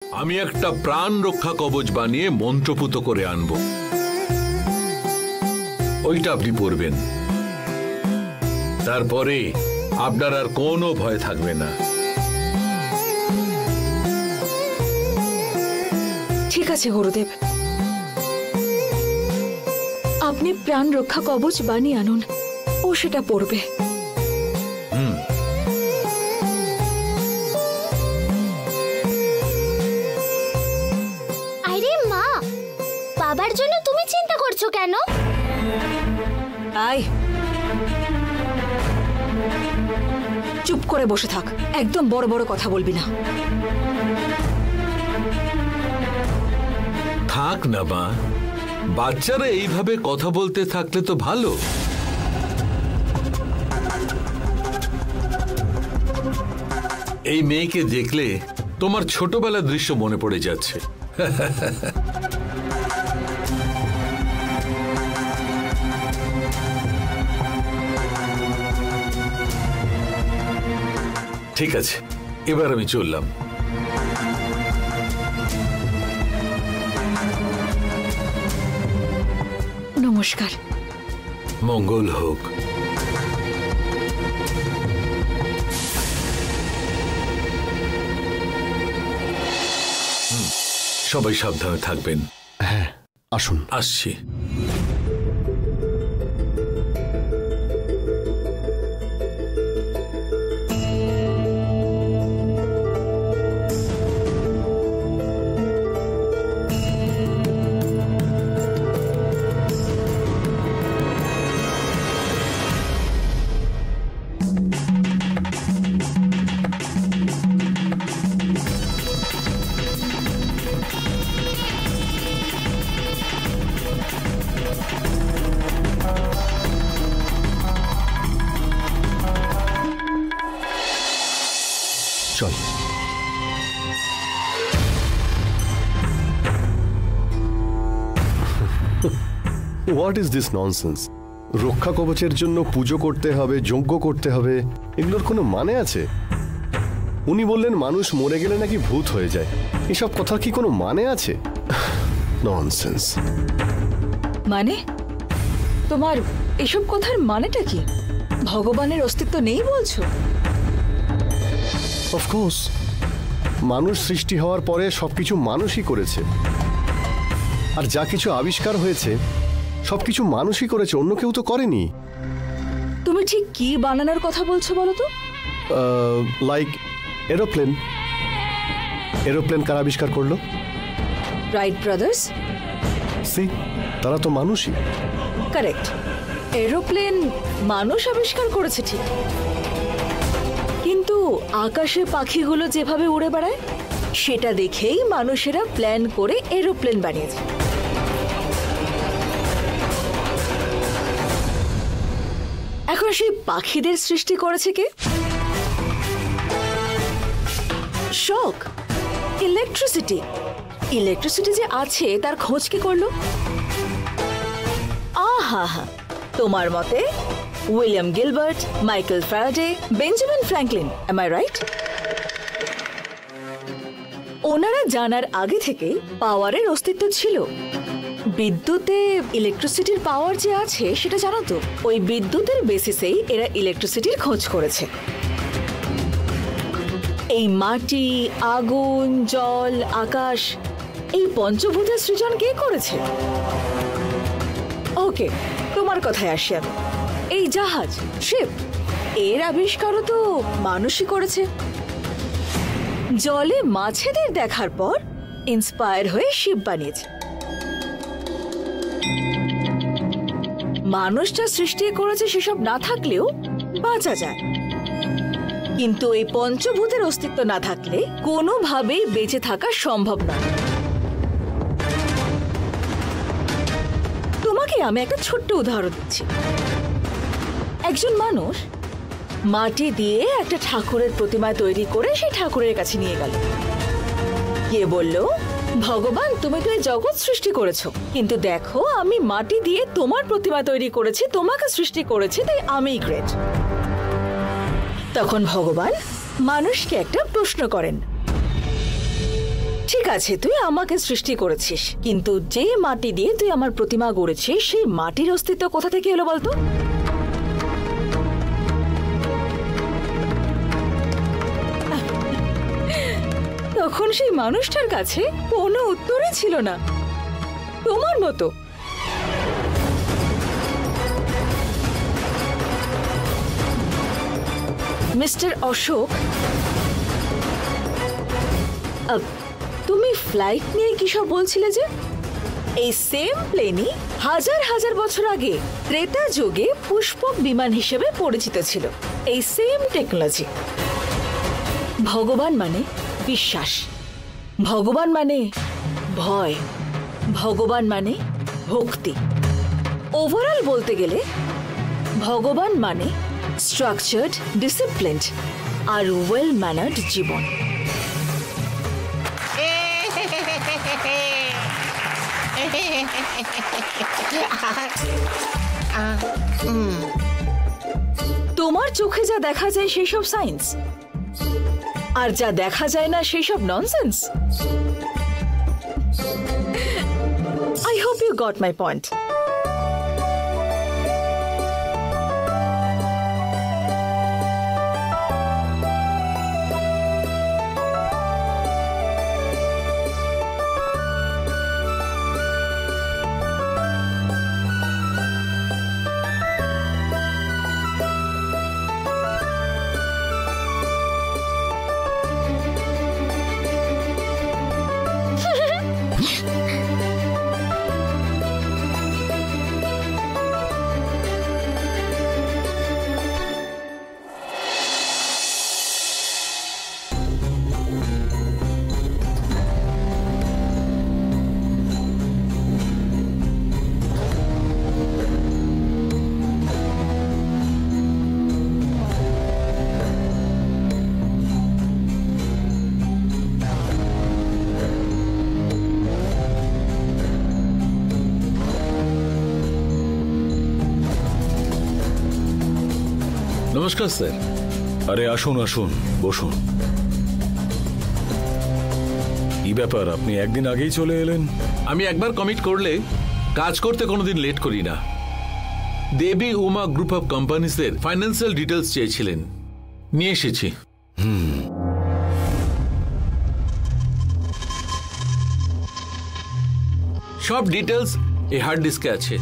আমি একটা প্রাণ রক্ষা কবচ বানিয়ে মন্ত্রপুত করে আনব, ওইটা আপনি পরবেন। তারপরে আপনার আর কোনো ভয় থাকবে না। ঠিক আছে গুরুদেব, আপনি প্রাণ রক্ষা কবচ বানিয়ে আনুন, ও সেটা পরবে। আরে মা, বাবার জন্য তুমি চিন্তা করছো কেন? আয়, চুপ করে বসে থাক, একদম বড় বড় কথা বলবি না। থাক না মা, বাচ্চারা এইভাবে কথা বলতে থাকলে তো ভালো। এই মেয়েকে দেখলে তোমার ছোটবেলার দৃশ্য মনে পড়ে যাচ্ছে। ঠিক আছে, এবার আমি চললাম। নমস্কার। মঙ্গল হোক। সবাই সাবধানে থাকবেন। হ্যাঁ, আসুন। আসছি। চল। What is this nonsense? রক্ষা কবচের জন্য পুজো করতে হবে, যজ্ঞ করতে হবে, এগুলোর কোনো মানে আছে? উনি বললেন মানুষ মরে গেলে নাকি ভূত হয়ে যায়, এসব কথার কি কোনো মানে আছে? ননসেন্স। মানে তোমার এসব কথার মানেটা কি? ভগবানের অস্তিত্ব নেই বলছো? অফকোর্স, মানুষ সৃষ্টি হওয়ার পরে সবকিছু মানুষই করেছে, আর যা কিছু আবিষ্কার হয়েছে সবকিছু মানুষই করেছে, অন্য কেউ তো করেনি। তুমি ঠিক কি বানানোর কথা বলছো বলো তো? Like aeroplane. এরোপ্লেন কারা আবিষ্কার করলো? Right brothers. সি, তারা তো মানুষই। কারেক্ট, এরোপ্লেন মানুষ আবিষ্কার করেছে ঠিক, কিন্তু আকাশে পাখিগুলো যেভাবে উড়ে বেড়ায় সেটা দেখেই মানুষেরা প্ল্যান করে এরোপ্লেন বানিয়েছে। এখন সেই পাখিদের সৃষ্টি করেছে কে? শক, ইলেকট্রিসিটি। ইলেকট্রিসিটি যে আছে তার খোঁজ কি করলো? আহা হা, তোমার মতে William Gilbert, Michael Faraday, Benjamin Franklin, am I right? ওনারা জানার আগে থেকে পাওয়ারের অস্তিত্ব ছিল। বিদ্যুতে ইলেকট্রিসিটির পাওয়ার যে আছে সেটা জানো তো? ওই বিদ্যুতের বেসিসেই এরা ইলেকট্রিসিটির খোঁজ করেছে। এই মাটি, আগুন, জল, আকাশ, এই পঞ্চভূতের সৃজন কে করেছে? ওকে, তোমার কথায় আসি আমি। এই জাহাজ, শিপ, এর আবিষ্কারও তো মানুষই করেছে। জলে মাছেদের দেখার পর ইন্সপায়ার হয়ে শিপ বানিয়েছে। মানুষটা সৃষ্টি করেছে সেসব না থাকলেও বাঁচা যায়, কিন্তু এই পঞ্চভূতের অস্তিত্ব না থাকলে কোনোভাবেই বেঁচে থাকা সম্ভব না। তোমাকে আমি একটা ছোট্ট উদাহরণ দিচ্ছি। একজন মানুষ মাটি দিয়ে একটা ঠাকুরের প্রতিমা তৈরি করে সেই ঠাকুরের কাছে নিয়ে গেল। কে বলল, ভগবান তুমি তো এই জগৎ সৃষ্টি করেছো, কিন্তু দেখো আমি মাটি দিয়ে তোমার প্রতিমা তৈরি করেছি, তোমাকে সৃষ্টি করেছি, তাই আমিই গ্রেট। তখন ভগবান মানুষকে একটা প্রশ্ন করেন, ঠিক আছে, তুই আমাকে সৃষ্টি করেছিস, কিন্তু যে মাটি দিয়ে তুই আমার প্রতিমা গড়েছিস সেই মাটির অস্তিত্ব কোথা থেকে এলো বলতো? তখন সেই মানুষটার কাছে কোনো উত্তরই ছিল না, তোমার মতো। মিস্টার অশোক, তুমি ফ্লাইট নিয়ে কি সব বলছিলে যে? এই সেম প্লেনই হাজার হাজার বছর আগে ত্রেতা যুগে পুষ্পক বিমান হিসেবে পরিচিত ছিল। এই সেম টেকনোলজি। ভগবান মানে বিশ্বাস, ভগবান মানে ভয়, ভগবান মানে ভক্তি। ওভারঅল বলতে গেলে ভগবান মানে স্ট্রাকচার্ড, ডিসিপ্লিনড আর ওয়েল ম্যানার্ড জীবন। তোমার চোখে যা দেখা যায় সেই সব সায়েন্স, আর যা দেখা যায় না সেই সব nonsense. I hope you got my point. নমস্কার স্যার। আরে আসুন আসুন, বসুন। কি ব্যাপার, আপনি একদিন আগেই চলে এলেন? আমি একবার কমিট করলে কাজ করতে কোনোদিন লেট করি না। দেবী উমা গ্রুপ অফ কোম্পানিজের ফাইন্যান্সিয়াল ডিটেলস চেয়েছিলেন, নিয়ে এসেছি। সব ডিটেলস এই হার্ড ডিস্কে আছে।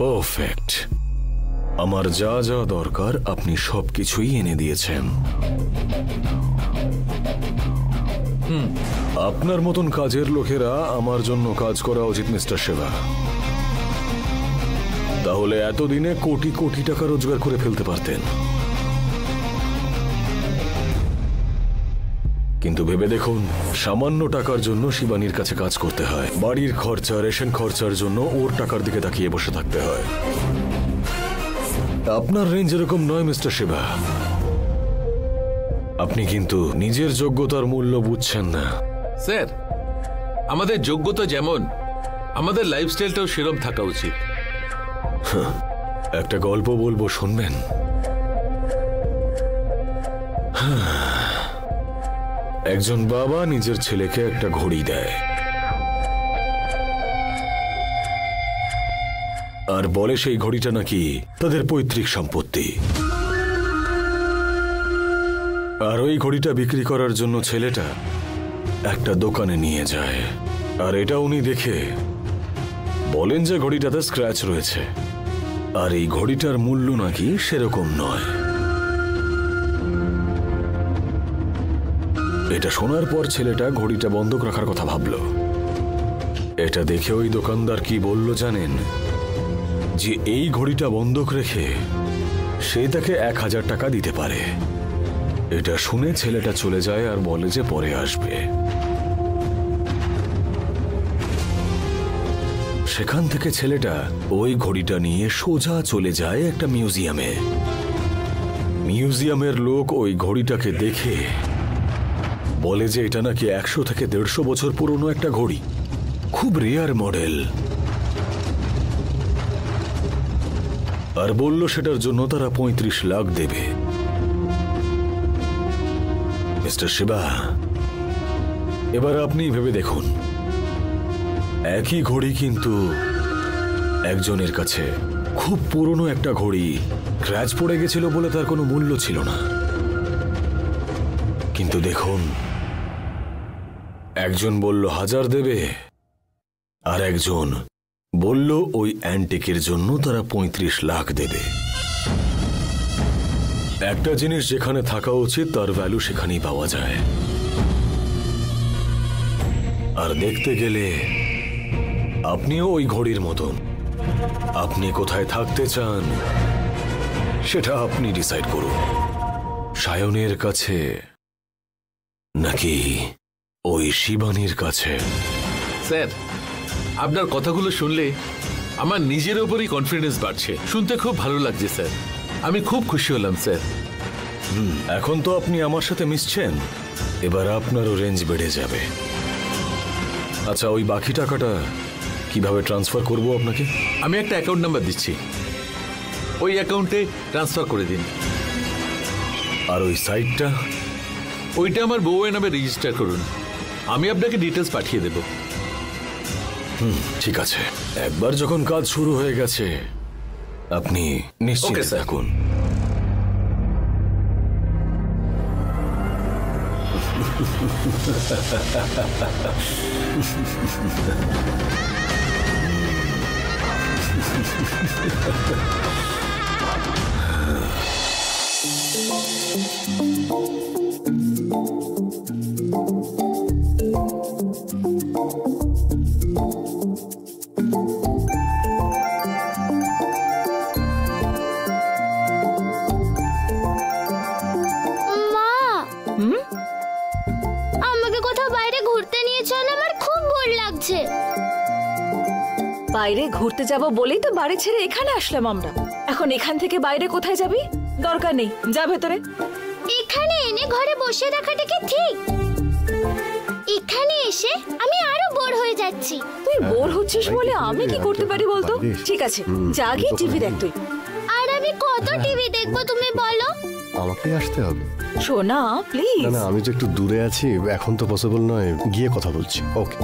পারফেক্ট। আমার যা যা দরকার আপনি সবকিছুই এনে দিয়েছেন। আপনার মতন কাজের লোকেরা আমার জন্য কাজ করা উচিত মিস্টার সেবা। তাহলে এতদিনে কোটি কোটি টাকা রোজগার করে ফেলতে পারতেন। কিন্তু ভেবে দেখুন, সামান্য টাকার জন্য শিবানীর কাছে কাজ করতে হয়, বাড়ির খরচা, রেশন খরচার জন্য ওর টাকার দিকে তাকিয়ে বসে থাকতে হয়। আপনার রেঞ্জ এরকম নয় মিস্টার শিবা। আপনি কিন্তু নিজের যোগ্যতার মূল্য বুঝছেন না। স্যার, আমাদের যোগ্যতা যেমন, আমাদের লাইফস্টাইলটাও সেরকম থাকা উচিত। একটা গল্প বলবো, শুনবেন? একজন বাবা নিজের ছেলেকে একটা ঘড়ি দেয় আর বলে সেই ঘড়িটা নাকি তাদের পৈতৃক সম্পত্তি। আর ওই ঘড়িটা বিক্রি করার জন্য ছেলেটা একটা দোকানে নিয়ে যায়, আর এটা উনি দেখে বলেন যে ঘড়িটাতে স্ক্র্যাচ রয়েছে, আর এই ঘড়িটার মূল্য নাকি সেরকম নয়। এটা শোনার পর ছেলেটা ঘড়িটা বন্ধক রাখার কথা ভাবল। এটা দেখে ওই দোকানদার কি বলল জানেন? যে এই ঘড়িটা বন্ধক রেখে সে তাকে 1000 টাকা দিতে পারে। এটা শুনে ছেলেটা চলে যায় আর বলে যে পরে আসবে। সেখান থেকে ছেলেটা ওই ঘড়িটা নিয়ে সোজা চলে যায় একটা মিউজিয়ামে। মিউজিয়ামের লোক ওই ঘড়িটাকে দেখে বলে যে এটা নাকি 100 থেকে 150 বছর পুরনো একটা ঘড়ি, খুব রেয়ার মডেল। আর বলল সেটার জন্য তারা 35 লাখ দেবে। মিস্টার শিবা, এবার আপনি ভেবে দেখুন, একই ঘড়ি কিন্তু একজনের কাছে খুব পুরনো একটা ঘড়ি, ক্র্যাচ পড়ে গেছিল বলে তার কোনো মূল্য ছিল না। কিন্তু দেখুন, একজন বলল 1000 দেবে, আর একজন বলল ওই অ্যান্টিকের জন্য তারা 35 লাখ দেবে। একটা জিনিস যেখানে থাকা উচিত তার ভ্যালু সেখানেই পাওয়া যায়। আর দেখতে গেলে আপনিও ওই ঘড়ির মতন, আপনি কোথায় থাকতে চান সেটা আপনি ডিসাইড করুন, সায়নের কাছে নাকি ওই শিবানীর কাছে। স্যার, আপনার কথাগুলো শুনলে আমার নিজের উপরই কনফিডেন্স বাড়ছে। শুনতে খুব ভালো লাগছে স্যার, আমি খুব খুশি হলাম স্যার। এখন তো আপনি আমার সাথে মিশছেন, এবার আপনারও রেঞ্জ বেড়ে যাবে। আচ্ছা, ওই বাকি টাকাটা কিভাবে ট্রান্সফার করব আপনাকে? আমি একটা অ্যাকাউন্ট নাম্বার দিচ্ছি, ওই অ্যাকাউন্টে ট্রান্সফার করে দিন। আর ওই সাইটটা? ওইটা আমার বউয়ের নামে রেজিস্টার করুন, আমি আপনাকে ডিটেলস পাঠিয়ে দেব। ঠিক আছে, একবার যখন কাজ শুরু হয়ে গেছে আপনি নিশ্চিত থাকুন। বাইরে ঘুরতে যাব বলেই তো বাড়ি ছেড়ে এখানে আসলাম আমরা। এখন এখান থেকে বাইরে কোথায় যাবি? দরকার নেই, যা ভেতরে। এখানে এনে ঘরে বসে রাখাটা কি ঠিক? এখানে এসে আমি আরো বোর হয়ে যাচ্ছি। তুই বোর হচ্ছিস বলে আমি কি করতে পারি বলতো? ঠিক আছে, যা গিয়ে টিভি দেখ তুই। আর আমি কত টিভি দেখবো তুমি বলো? আমাকে আসতে হবে? সোনা প্লিজ। না, আমি তো একটু দূরে আছি, এখন তো পসিবল নয়, গিয়ে কথা বলছি। ওকে।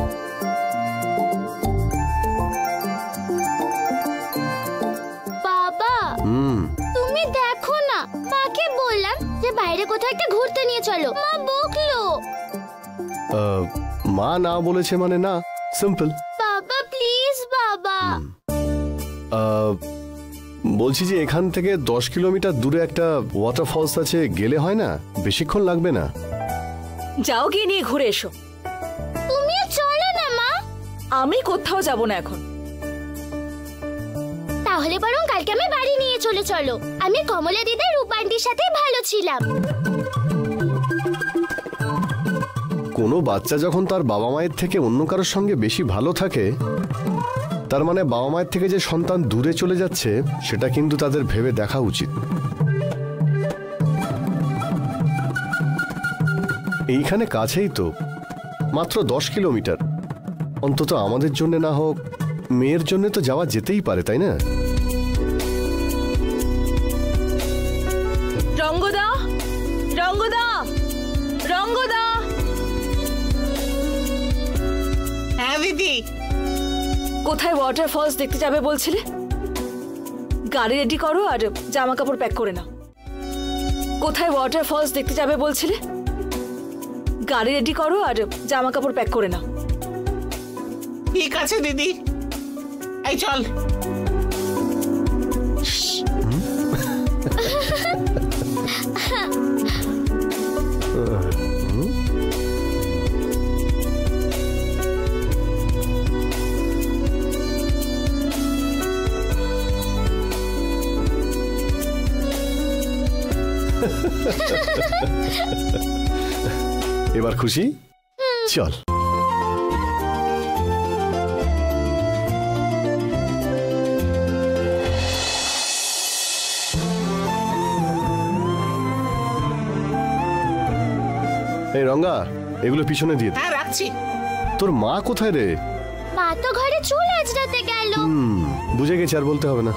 তুমি দেখো না, মাকে বললাম যে বাইরে কোথাও একটা ঘুরতে নিয়ে চলো, মা বকলো। মা না বলেছে মানে না, সিম্পল। বাবা প্লিজ বাবা। বলছি যে এখান থেকে 10 কিলোমিটার দূরে একটা ওয়াটারফলস আছে, গেলে হয় না? বেশিক্ষণ লাগবে না। যাও গিয়ে নিয়ে ঘুরে এসো। তুমিও চলো না মা। আমি কোথাও যাব না এখন। তাহলে বরং কালকে আমি বাড়ি নিয়ে চলে চলো। আমি কমলা দিদা রূপান্টির সাথে ভালো ছিলাম। কোনো বাচ্চা যখন তার বাবা মায়ের থেকে অন্য কারোর সঙ্গে বেশি ভালো থাকে, তার মানে বাবা মায়ের থেকে যে সন্তান দূরে চলে যাচ্ছে সেটা কিন্তু তাদের ভেবে দেখা উচিত। এইখানে কাছেই তো, মাত্র 10 কিলোমিটার। অন্তত আমাদের জন্য না হোক, মেয়ের জন্য তো যাওয়া যেতেই পারে, তাই না? রঙ্গদা, রঙ্গদা, রঙ্গদা। হ্যাঁ দিদি। কোথায় ওয়াটারফলস দেখতে যাবে বলছিলে? গাড়ি রেডি করো আর জামা কাপড় প্যাক করে নাও। কোথায় ওয়াটারফলস দেখতে যাবে বলছিলে? গাড়ি রেডি করো আর জামা কাপড় প্যাক করে নাও। ঠিক আছে দিদি, এই চল। এবার খুশি? চল। এই রঙ্গা, এগুলো পিছনে দিয়ে দে। হ্যাঁ রাখছি। তোর মা কোথায় রে? মা তো ঘরে চুল আঁচড়াতে গেল। বুঝে গেছি, আর বলতে হবে না।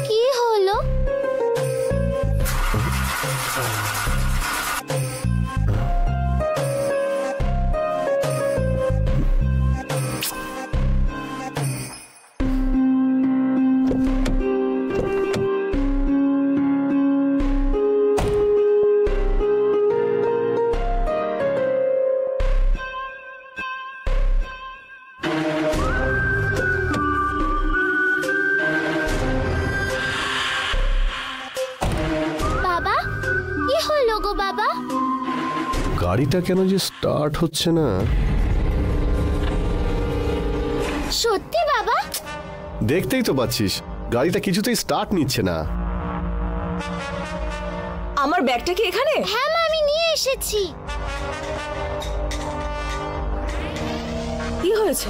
কি হলো? বাবা, কি হলো গো বাবা? গাড়িটা কেন যে স্টার্ট হচ্ছে না? সত্যি বাবা? দেখতেই তো পাচ্ছিস, গাড়িটা কিছুতেই স্টার্ট নিচ্ছে না। আমার ব্যাগটা কি এখানে? হ্যাঁ মা, আমি নিয়ে এসেছি। কি হয়েছে?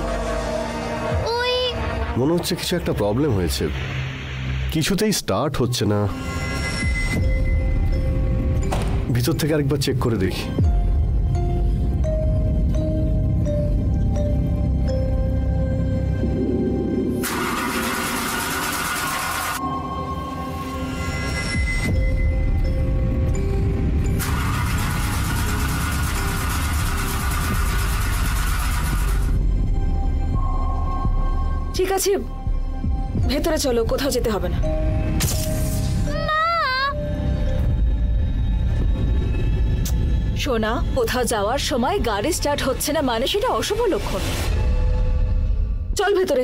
ওই মনে হচ্ছে কিছু একটা প্রবলেম হয়েছে, কিছুতেই স্টার্ট হচ্ছে না। ভিতর থেকে আরেকবার চেক করে দেখি। ঠিক আছে, ভেতরে চলো, কোথাও যেতে হবে না। সোনা, কোথাও যাওয়ার সময় গাড়ি স্টার্ট হচ্ছে না মানে সেটা অশুভ লক্ষণ। চল ভেতরে।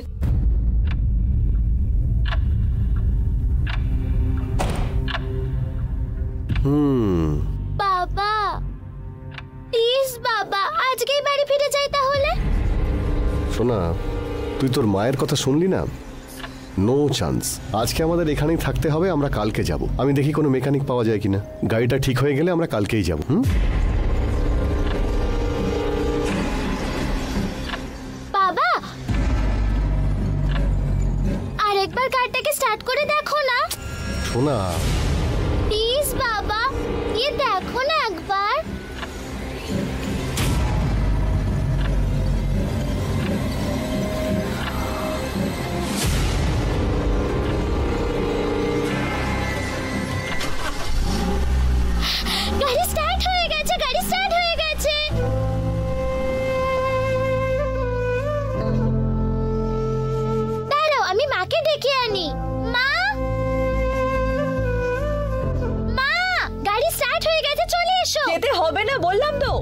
বাবা, প্লিজ বাবা, আজকেই বাড়ি ফিরে যাই তাহলে। শোনা, তুই তোর মায়ের কথা শুনলি না? নো চান্স, আজকে আমাদের এখানেই থাকতে হবে। আমরা কালকে যাব। আমি দেখি কোনো মেকানিক পাওয়া যায় কিনা। গাড়িটা ঠিক হয়ে গেলে আমরা কালকেই যাব। বাবা, আরেকবার কারটাকে স্টার্ট করে দেখো না। শোনা, প্লিজ বাবা, ये দেখো না একবার। গাড়ি স্টার্ট হয়ে গেছে, গাড়ি স্টার্ট হয়ে গেছে। দাঁড়াও, আমি মাকে ডেকে আনি। মা, মা, গাড়ি স্টার্ট হয়ে গেছে, চলে এসো। যেতে হবে না বললাম তো।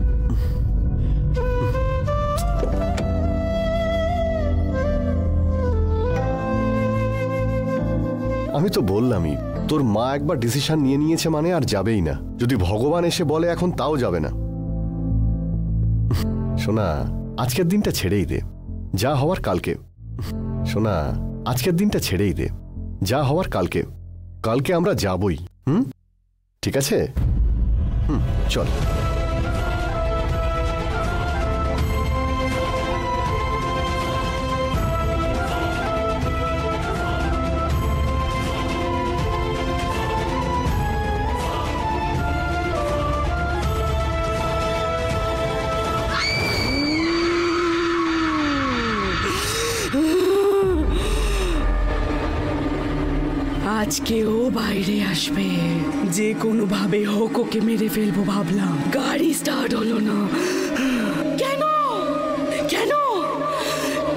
আমি তো বললামই, তোর মা একবার ডিসিশন নিয়ে নিয়েছে মানে আর যাবেই না। যদি ভগবান এসে বলে এখন, তাও যাবে না। শোনা, আজকের দিনটা ছেড়েই দে, যা হওয়ার কালকে। শোনা, আজকের দিনটা ছেড়েই দে, যা হওয়ার কালকে। কালকে আমরা যাবই। ঠিক আছে? চল। আজকেও বাইরে আসবে, যে কোনো ভাবে হোক ওকে মেরে ফেলবো ভাবলাম। গাড়ি স্টার্ট হলো না কেন? কেন?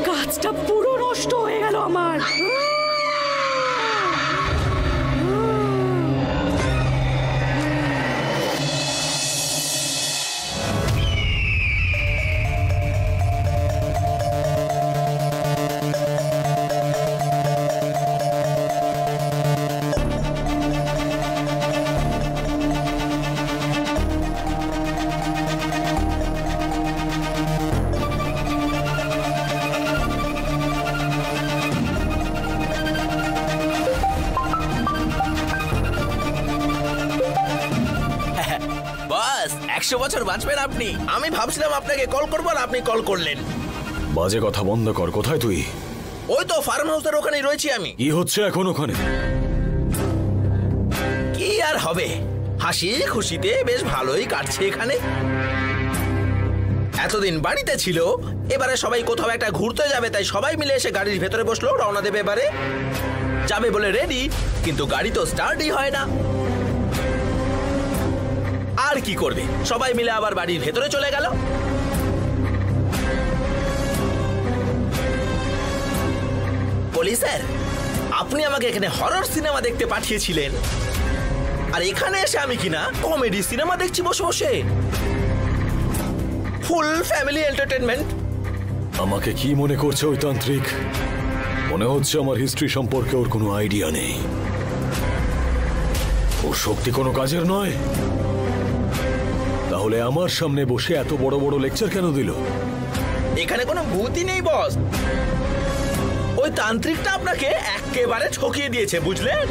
কাজটা পুরো নষ্ট হয়ে গেল আমার। বাস 100 বছর বাঁচবেন আপনি। আমি ভাবছিলাম আপনাকে কল করবো আর আপনি কল করলেন। বাজে কথা বন্ধ কর। কোথায় তুই? ওই তো ফার্ম হাউসের ওখানেই রয়েছি আমি। কি হচ্ছে এখন ওখানে? কি আর হবে, হাসি খুশিতে বেশ ভালোই কাটছে এখানে। এতদিন বাড়িতে ছিল, এবারে সবাই কোথাও একটা ঘুরতে যাবে, তাই সবাই মিলে এসে গাড়ির ভেতরে বসলো। রওনা দেবে এবারে, যাবে বলে রেডি, কিন্তু গাড়ি তো স্টার্টই হয় না। আর কি করবে, সবাই মিলে আবার বাড়ির ভেতরে চলে গেল। বলি স্যার, আপনি আমাকে এখানে হরর সিনেমা দেখতে পাঠিয়েছিলেন, আর এখানে এসে আমি কিনা কমেডি সিনেমা দেখছি বসে বসে। Full family entertainment. আমাকে কি মনে করছে ওই তান্ত্রিক? মনে হচ্ছে আমার হিস্ট্রি সম্পর্কে ওর কোনো আইডিয়া নেই। ওর শক্তি কোনো কাজের নয়। তাহলে আমার সামনে বসে এত বড় বড় লেকচার কেন দিল? এখানে কোনো ভূতই নেই বস, ওই তান্ত্রিকটা আপনাকে একেবারে ঠকিয়ে দিয়েছে, বুঝলেন?